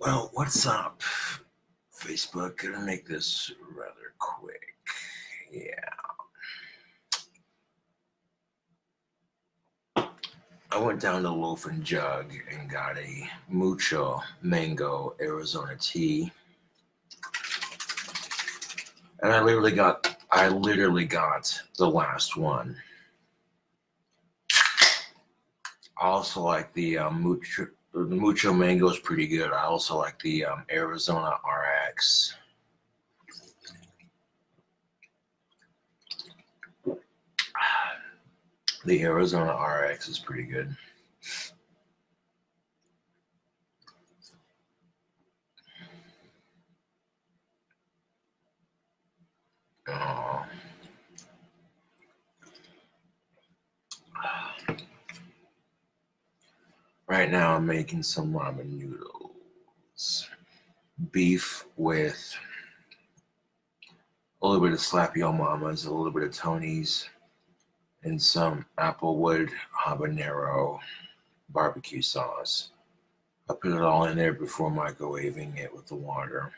Well, what's up, Facebook? Gonna make this rather quick. Yeah. I went down to Loaf and Jug and got a Mucho Mango Arizona tea. And I literally got the last one. I also like the Mucho Mango is pretty good. I also like the Arizona RX. The Arizona RX is pretty good. Oh. Right now I'm making some ramen noodles. Beef with a little bit of Slappy Old Mamas, a little bit of Tony's, and some Applewood habanero barbecue sauce. I put it all in there before microwaving it with the water.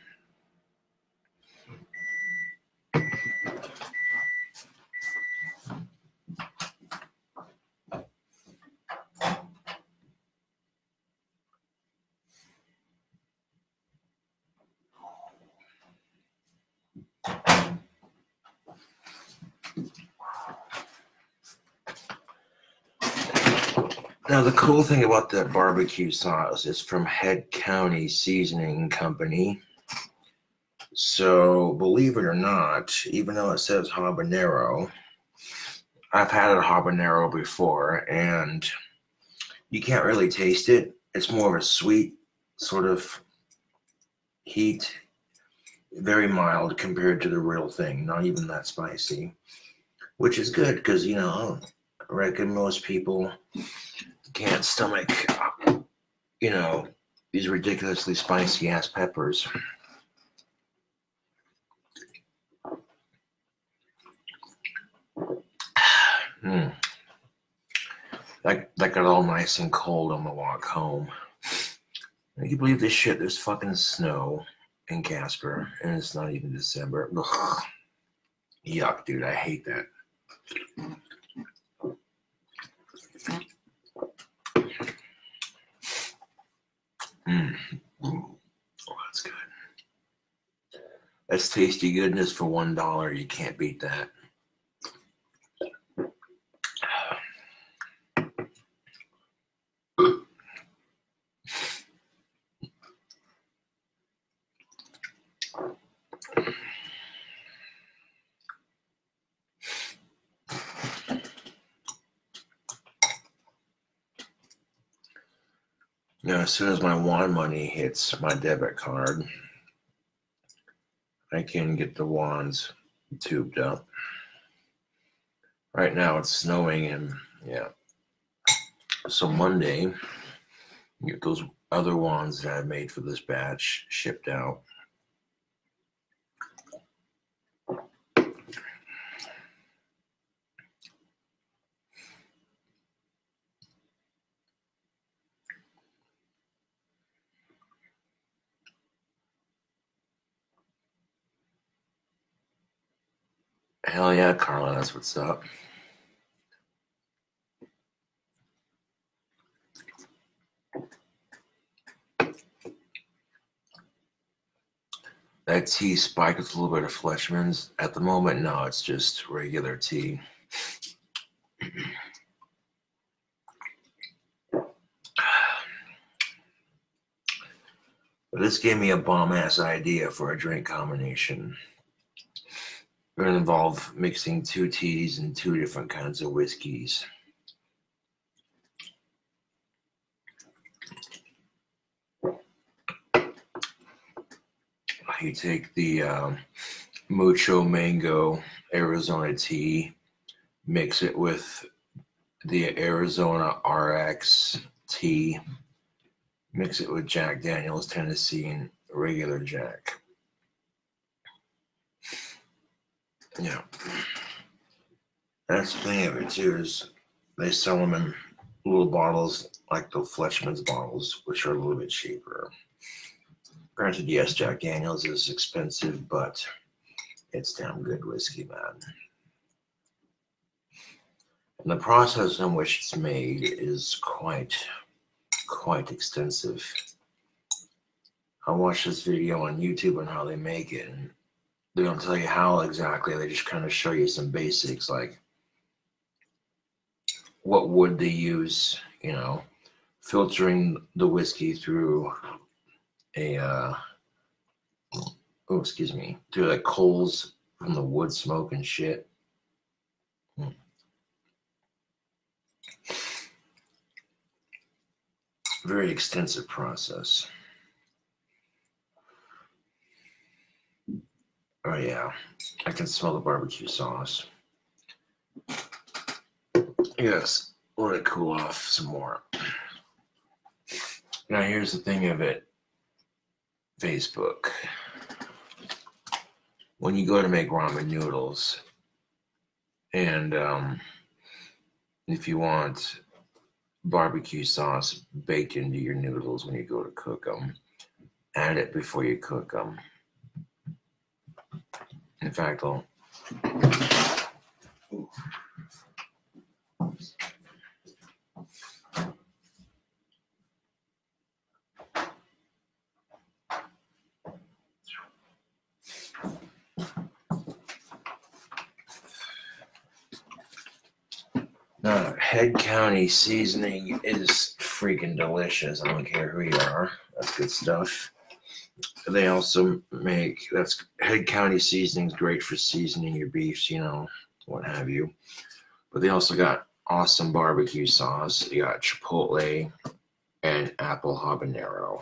Now, the cool thing about that barbecue sauce is from Head County Seasoning Company. So, believe it or not, even though it says habanero, I've had a habanero before, and you can't really taste it. It's more of a sweet sort of heat, very mild compared to the real thing, not even that spicy, which is good because, I reckon most people can't stomach, these ridiculously spicy ass peppers. That got all nice and cold on the walk home. Can you believe this shit? There's fucking snow in Casper, and it's not even December. Ugh. Yuck, dude. I hate that. Oh, that's good. That's tasty goodness for $1. You can't beat that. As soon as my wand money hits my debit card, I can get the wands tubed up. Right now it's snowing, and so Monday, get those other wands that I made for this batch shipped out. Hell yeah, Carla, that's what's up. That tea spiked with a little bit of Fleischmann's. At the moment, no, it's just regular tea. But this gave me a bomb-ass idea for a drink combination. It's going to involve mixing 2 teas and 2 different kinds of whiskeys. You take the Mucho Mango Arizona tea, mix it with the Arizona RX tea, mix it with Jack Daniel's Tennessee and regular Jack. Yeah. That's the thing of it too, is they sell them in little bottles like the Fleischmann's bottles, which are a little bit cheaper. Granted, yes, Jack Daniels is expensive, but it's damn good whiskey, man. And the process in which it's made is quite extensive. I watched this video on YouTube on how they make it, and they don't tell you how exactly. They just kind of show you some basics, like what wood they use, you know, filtering the whiskey through a, through like coals from the wood smoke and shit. Very extensive process. Oh yeah, I can smell the barbecue sauce. Yes, let it cool off some more. Now here's the thing of it, Facebook. When you go to make ramen noodles, and if you want barbecue sauce baked into your noodles when you go to cook them, add it before you cook them. In fact, Head County seasoning is freaking delicious. I don't care who you are. That's good stuff. They also make, Head County seasoning is great for seasoning your beefs, you know, what have you. But they also got awesome barbecue sauce. You got chipotle and apple habanero.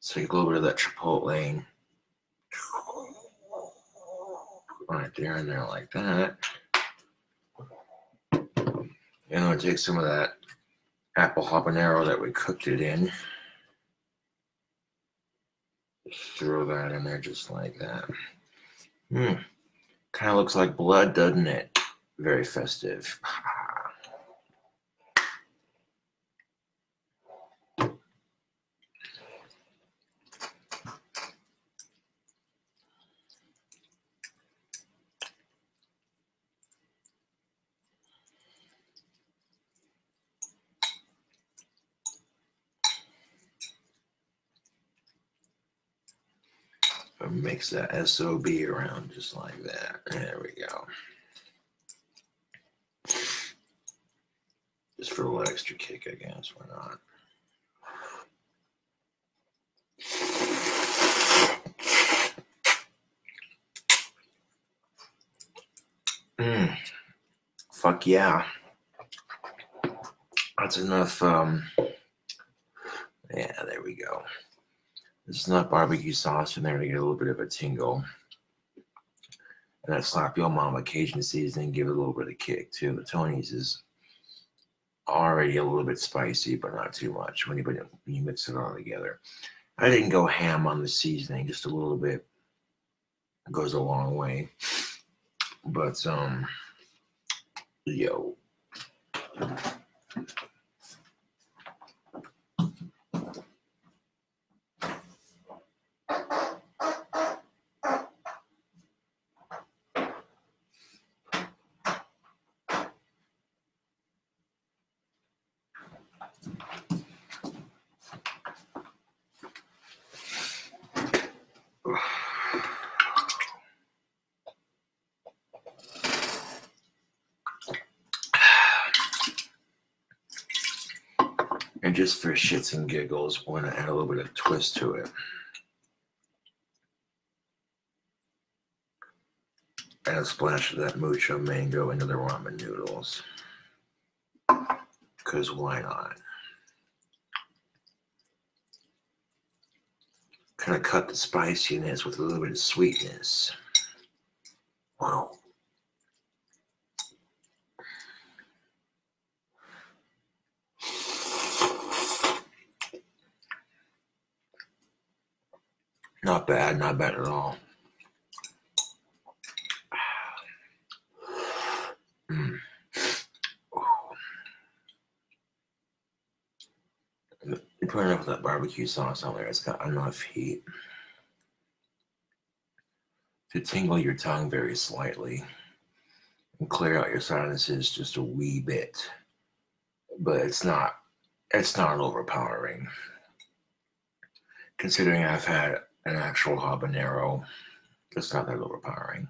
So you go a little bit of that chipotle right there and there like that. And I'll take some of that apple habanero that we cooked it in. Just throw that in there just like that. Kind of looks like blood, doesn't it? Very festive. Mix that SOB around just like that. There we go. Just for a little extra kick, I guess. Why not? Fuck yeah. That's enough. Yeah, there we go. There's enough barbecue sauce in there to get a little bit of a tingle. And that sloppy old mama Cajun seasoning give it a little bit of kick too. The Tony's is already a little bit spicy, but not too much when you mix it all together. I didn't go ham on the seasoning, just a little bit. It goes a long way. But yo. And just for shits and giggles, we're going to add a little bit of twist to it. Add a splash of that mucho mango into the ramen noodles. Because why not? Kind of cut the spiciness with a little bit of sweetness. Wow. Not bad, not bad at all. Mm. You put enough of that barbecue sauce on there, it's got enough heat to tingle your tongue very slightly and clear out your sinuses just a wee bit. But it's not overpowering. Considering I've had an actual habanero, it's not that overpowering.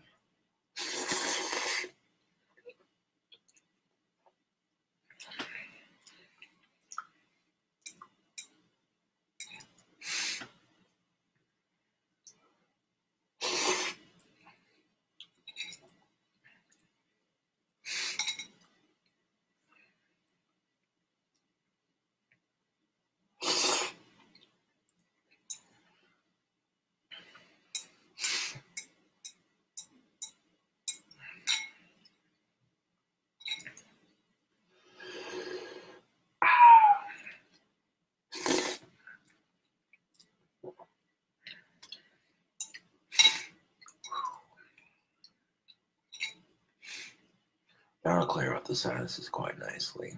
That'll clear out the sinuses quite nicely.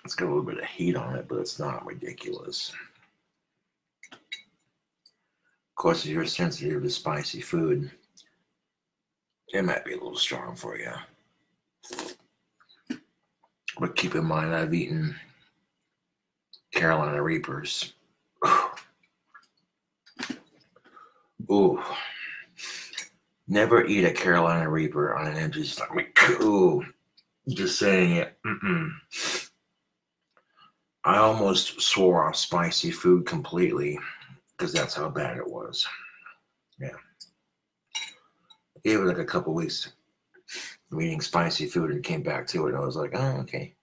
It's got a little bit of heat on it, but it's not ridiculous. Of course, if you're sensitive to spicy food, it might be a little strong for you. But keep in mind, I've eaten Carolina Reapers. Ooh. Never eat a Carolina Reaper on an empty stomach. Ooh. Just saying it. I almost swore off spicy food completely because that's how bad it was. Yeah. Gave it like a couple weeks of eating spicy food and came back to it. And I was like, oh, okay.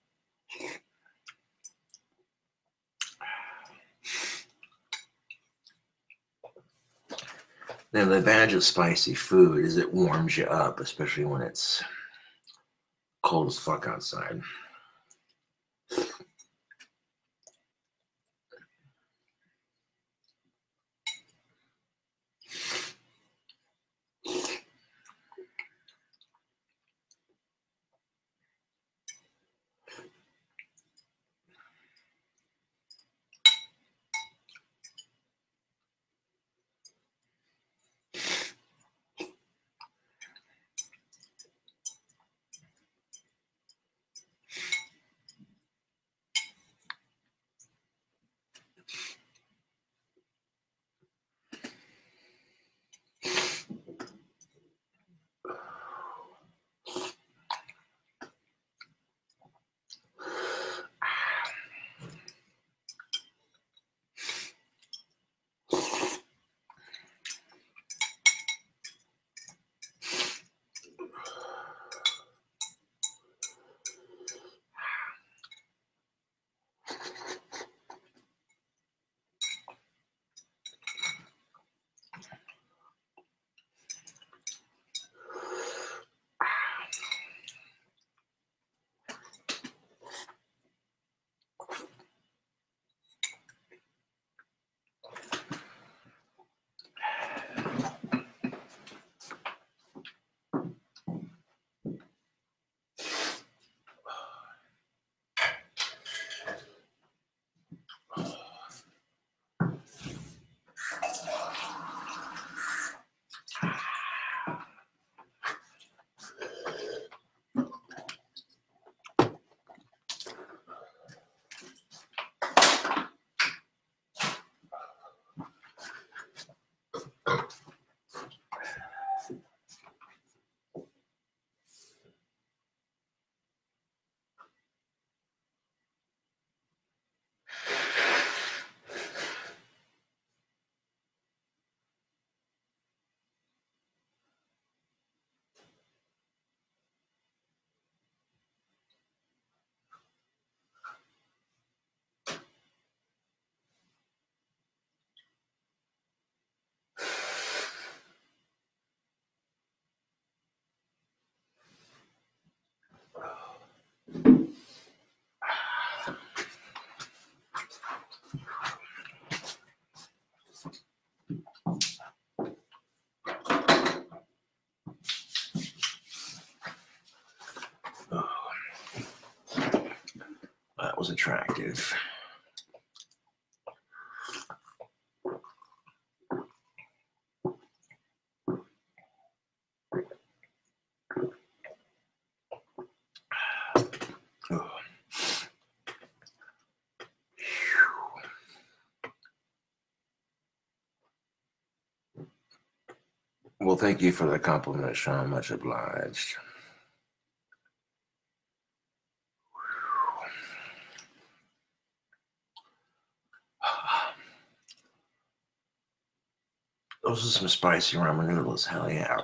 Now, the advantage of spicy food is it warms you up, especially when it's cold as fuck outside. was attractive. Well, thank you for the compliment, Sean. Much obliged. Those are some spicy ramen noodles. Hell yeah.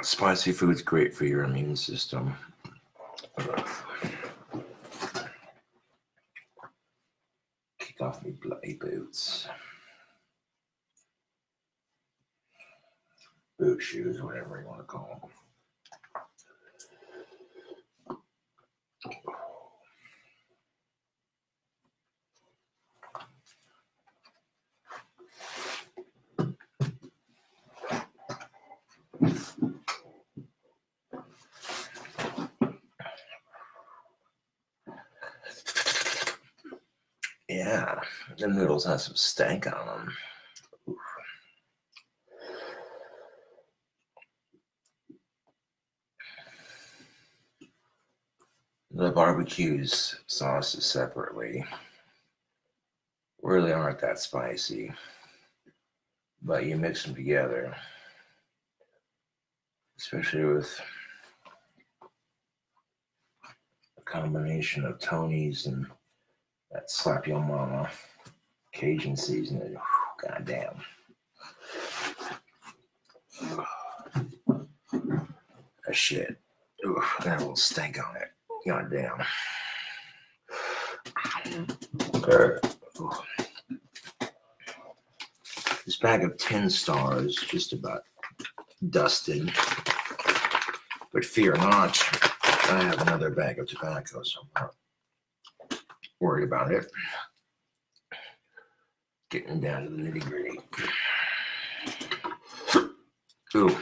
Spicy food's great for your immune system. Kick off me bloody boots. Boot shoes, whatever you want to call them. Yeah, the noodles have some stank on them. Oof. The barbecues sauces separately really aren't that spicy, but you mix them together, especially with a combination of Tony's and that Slap Your Mama Cajun seasoning. God damn. That shit. Ooh, got a little stank on it. God damn. This bag of 10 stars just about dusted. But fear not, I have another bag of tobacco, so I'm not worried about it. Getting down to the nitty gritty. Ooh.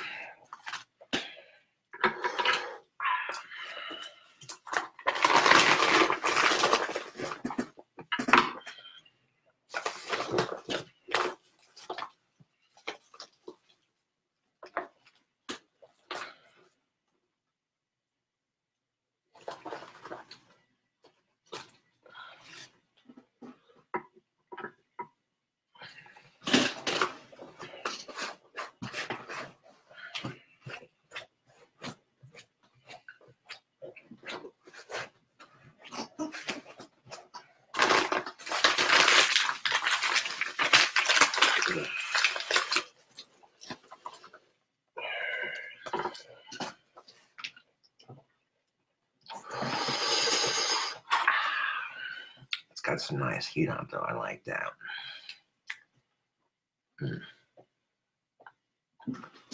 It's got some nice heat on it, though. I like that.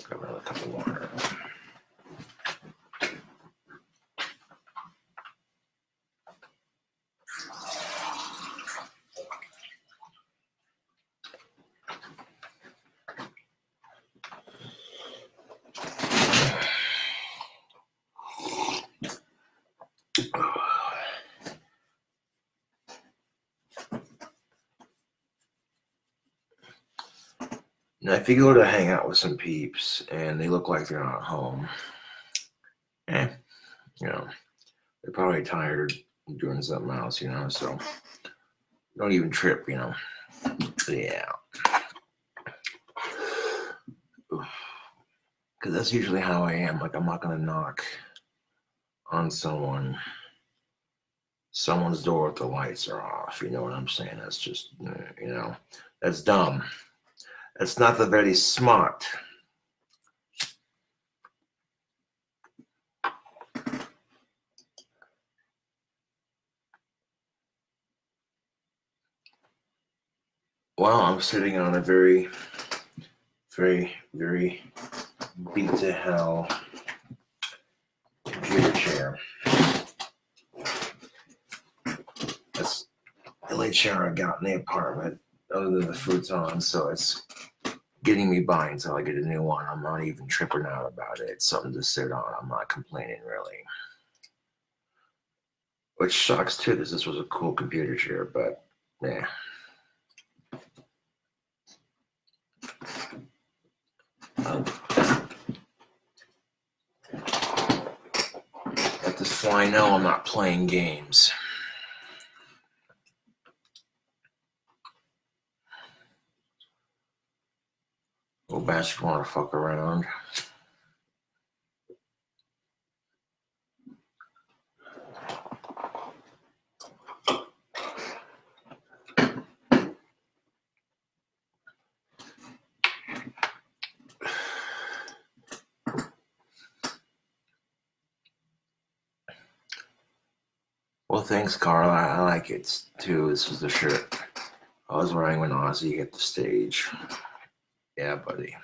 Grab another cup of water. Now, if you go to hang out with some peeps and they look like they're not home, you know, they're probably tired or doing something else, you know, so don't even trip, you know. Yeah. Because that's usually how I am. Like, I'm not going to knock on someone's door if the lights are off. You know what I'm saying? That's just, you know, that's dumb. That's not the very smart. Well, I'm sitting on a very, very, very beat to hell chair. That's the only chair I got in the apartment other than the futon, so it's getting me by until I get a new one. I'm not even tripping out about it. It's something to sit on. I'm not complaining, really. Which sucks, too, because this was a cool computer chair, but, yeah. At this point, I know I'm not playing games. Little bastard want to fuck around. Well, thanks, Carl. I like it, too. This was the shirt I was wearing when Ozzy hit the stage. Yeah, buddy.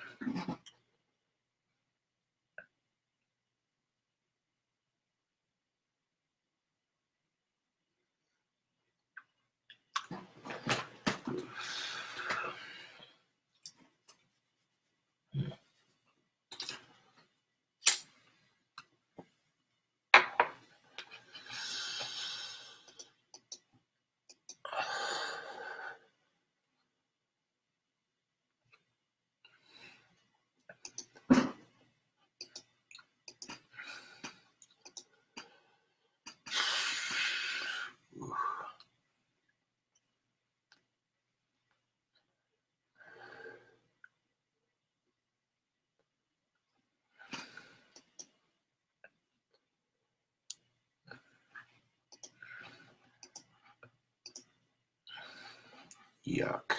Yuck.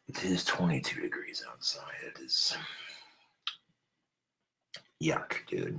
It is 22 degrees outside. It is yuck, dude.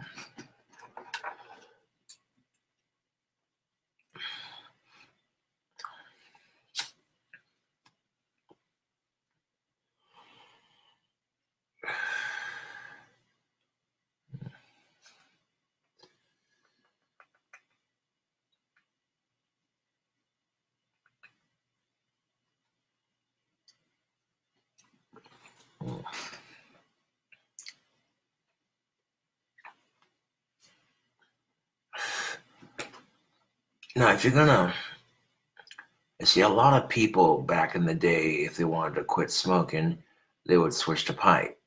Now, if you're gonna see, a lot of people back in the day, if they wanted to quit smoking, they would switch to pipe.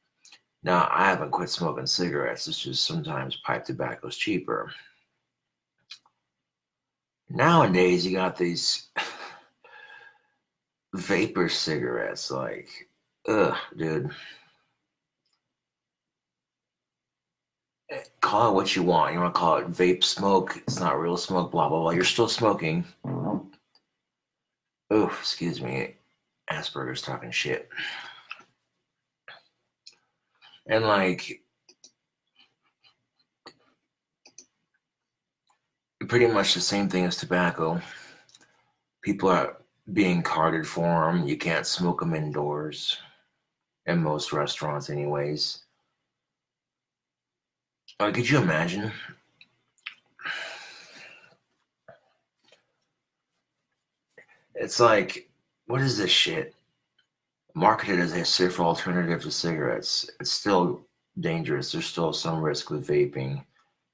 Now, I haven't quit smoking cigarettes. It's just sometimes pipe tobacco is cheaper. Nowadays, you got these vapor cigarettes. Like, ugh, dude. Call it what you want. You want to call it vape smoke. It's not real smoke, blah, blah, blah. You're still smoking. Oh, excuse me. Asperger's talking shit. And like, pretty much the same thing as tobacco. People are being carded for them. You can't smoke them indoors. In most restaurants, anyways. Could you imagine? It's like, what is this shit? Marketed as a safer alternative to cigarettes. It's still dangerous. There's still some risk with vaping.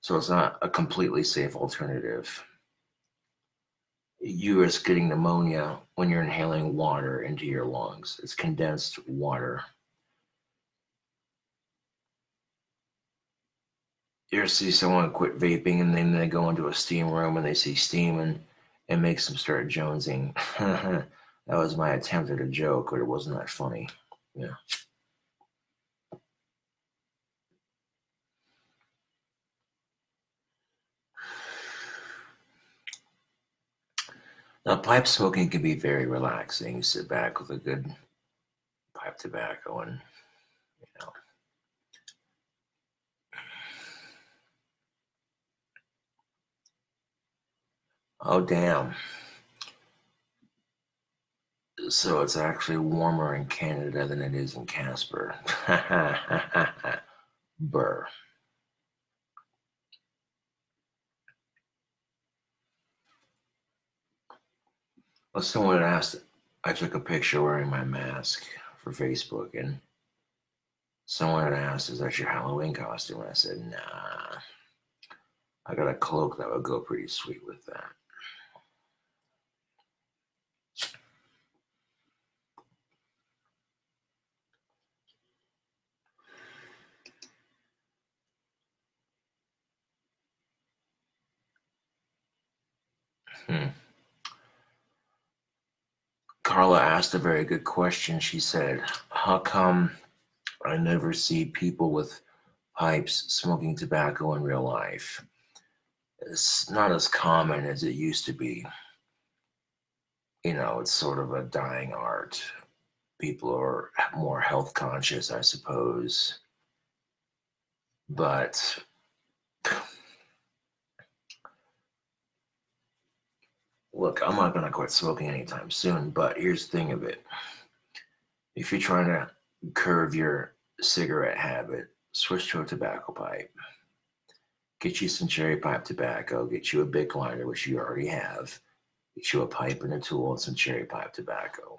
So it's not a completely safe alternative. You risk getting pneumonia when you're inhaling water into your lungs. It's condensed water. You ever see someone quit vaping and then they go into a steam room and they see steam and it makes them start jonesing. That was my attempt at a joke, but it wasn't that funny. Yeah. Now, pipe smoking can be very relaxing. You sit back with a good pipe tobacco and, you know. Oh, damn. So it's actually warmer in Canada than it is in Casper. Burr. Well, someone had asked, I took a picture wearing my mask for Facebook, and someone had asked, is that your Halloween costume? And I said, nah, I got a cloak that would go pretty sweet with that. Carla asked a very good question. She said, how come I never see people with pipes smoking tobacco in real life? It's not as common as it used to be. You know, it's sort of a dying art. People are more health conscious, I suppose. But look, I'm not going to quit smoking anytime soon. But here's the thing of it. If you're trying to curb your cigarette habit, switch to a tobacco pipe. Get you some cherry pipe tobacco. Get you a Bic lighter, which you already have. Get you a pipe and a tool and some cherry pipe tobacco.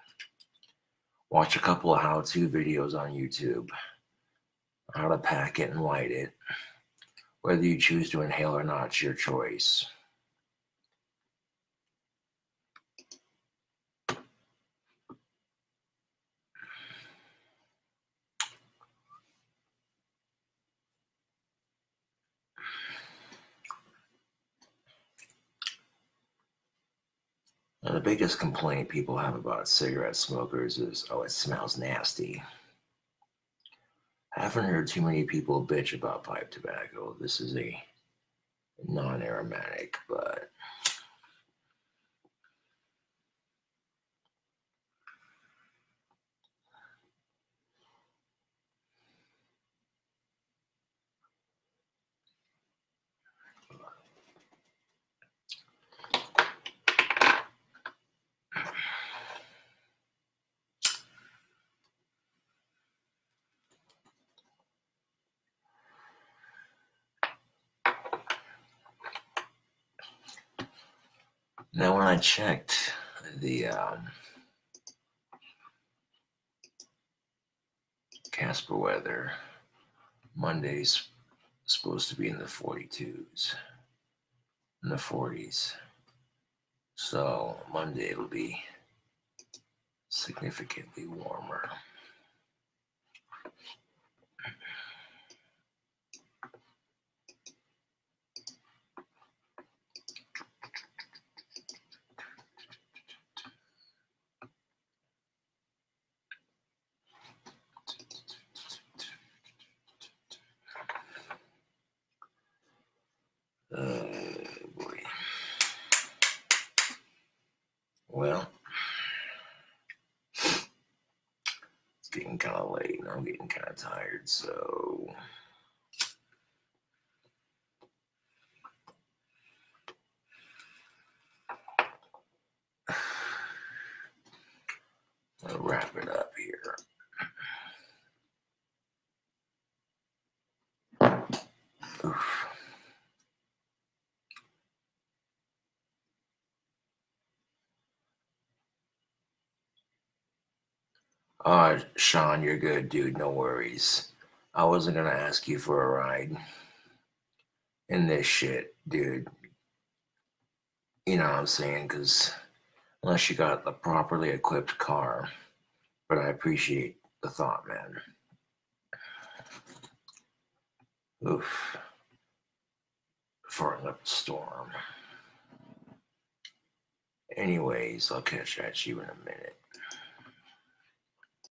Watch a couple of how-to videos on YouTube. How to pack it and light it. Whether you choose to inhale or not, it's your choice. Now, the biggest complaint people have about cigarette smokers is, oh, it smells nasty. I haven't heard too many people bitch about pipe tobacco. This is a non-aromatic, but now when I checked the Casper weather, Monday's supposed to be in the 42s, in the 40s. So Monday it'll be significantly warmer. Boy. Well, it's getting kind of late and I'm getting kind of tired, so I'll wrap it up here. Oof. Sean, you're good, dude. No worries. I wasn't gonna ask you for a ride in this shit, dude. You know what I'm saying? Because unless you got a properly equipped car, but I appreciate the thought, man. Oof. Farting up a storm. Anyways, I'll catch at you in a minute.